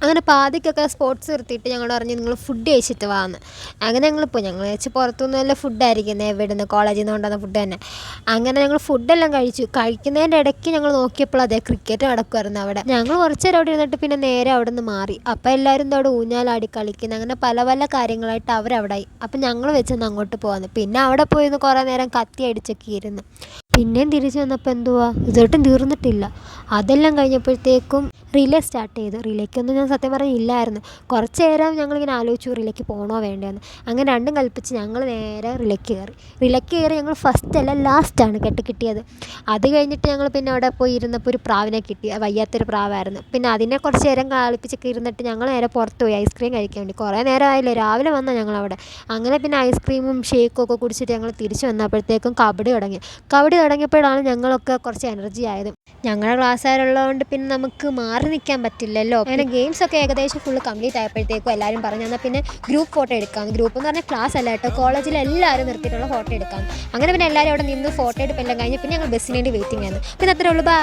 അങ്ങനെ പാതിക്കൊക്കെ സ്പോർട്സ് നിർത്തിയിട്ട് ഞങ്ങളോട് പറഞ്ഞു നിങ്ങൾ ഫുഡ് കഴിച്ചിട്ട് വാന്ന്. അങ്ങനെ ഞങ്ങളിപ്പോൾ ഞങ്ങൾ വെച്ച് പുറത്തുനിന്ന് വല്ല ഫുഡായിരിക്കുന്നത്, എവിടുന്ന് കോളേജിൽ നിന്ന് കൊണ്ടുവന്ന ഫുഡ് തന്നെ. അങ്ങനെ ഞങ്ങൾ ഫുഡെല്ലാം കഴിച്ചു. കഴിക്കുന്നതിൻ്റെ ഇടയ്ക്ക് ഞങ്ങൾ നോക്കിയപ്പോൾ അതേ ക്രിക്കറ്റ് നടക്കുമായിരുന്നു അവിടെ. ഞങ്ങൾ കുറച്ച് നേരം അവിടെ ഇരുന്നിട്ട് പിന്നെ നേരെ അവിടെ നിന്ന് മാറി. അപ്പോൾ എല്ലാവരും അവിടെ ഊഞ്ഞാലാടി കളിക്കുന്നത്, അങ്ങനെ പല പല കാര്യങ്ങളായിട്ട് അവരവിടെ ആയി. അപ്പം ഞങ്ങൾ വെച്ചെന്ന് അങ്ങോട്ട് പോകാമെന്ന്. പിന്നെ അവിടെ പോയിരുന്ന് കുറേ നേരം കത്തി അടിച്ചൊക്കെ ഇരുന്ന് പിന്നെയും തിരിച്ച് വന്നപ്പോൾ എന്തുവാ ഇതോട്ടും തീർന്നിട്ടില്ല. അതെല്ലാം കഴിഞ്ഞപ്പോഴത്തേക്കും റിലേ സ്റ്റാർട്ട് ചെയ്തു. റിലേക്കൊന്നും ഞാൻ സത്യം പറഞ്ഞാൽ ഇല്ലായിരുന്നു. കുറച്ച് നേരം ഞങ്ങളിങ്ങനെ ആലോചിച്ചു റിലേക്ക് പോകണോ വേണ്ടതെന്ന്. അങ്ങനെ രണ്ടും കൽപ്പിച്ച് ഞങ്ങൾ നേരെ റിലേക്ക് കയറി ഞങ്ങൾ ഫസ്റ്റ് അല്ല ലാസ്റ്റാണ് കിട്ടിയത്. അത് കഴിഞ്ഞിട്ട് ഞങ്ങൾ പിന്നെ അവിടെ പോയി ഇരുന്നപ്പോൾ ഒരു പ്രാവിനെ കിട്ടി. വയ്യാത്തൊരു പ്രാവായിരുന്നു. പിന്നെ അതിനെ കുറച്ച് നേരം കളിപ്പിച്ചൊക്കെ ഇരുന്നിട്ട് ഞങ്ങൾ നേരെ പുറത്ത് പോയി ഐസ്ക്രീം കഴിക്കാൻ വേണ്ടി. കുറേ നേരം ആയില്ലേ, രാവിലെ വന്നാൽ ഞങ്ങളവിടെ. അങ്ങനെ പിന്നെ ഐസ്ക്രീമും ഷേക്കും ഒക്കെ കുടിച്ചിട്ട് ഞങ്ങൾ തിരിച്ച് വന്നപ്പോഴത്തേക്കും കബഡി തുടങ്ങിയപ്പോഴാണ് ഞങ്ങളൊക്കെ കുറച്ച് എനർജി ആയത്. ഞങ്ങളുടെ ക്ലാസ്സുകാരുള്ളതുകൊണ്ട് പിന്നെ നമുക്ക് മാറി നിൽക്കാൻ പറ്റില്ലല്ലോ. അങ്ങനെ ഗെയിംസൊക്കെ ഏകദേശം ഫുള്ള് കംപ്ലീറ്റ് ആയപ്പോഴത്തേക്കും എല്ലാവരും പറഞ്ഞു എന്നാൽ പിന്നെ ഗ്രൂപ്പ് ഫോട്ടോ എടുക്കാം. ഗ്രൂപ്പ് എന്ന് പറഞ്ഞാൽ ക്ലാസ് അല്ല കേട്ടോ, കോളേജിൽ എല്ലാവരും നിർത്തിയിട്ടുള്ള ഫോട്ടോ എടുക്കാം. അങ്ങനെ പിന്നെ എല്ലാവരും അവിടെ നിന്ന് ഫോട്ടോ എടുപ്പെല്ലാം കഴിഞ്ഞ് പിന്നെ ഞങ്ങൾ ബസ്സിന് വേണ്ടി വെയിറ്റിംഗ് ആയിരുന്നു. പിന്നെ അത്രേ ഉള്ളൂ, ബൈ.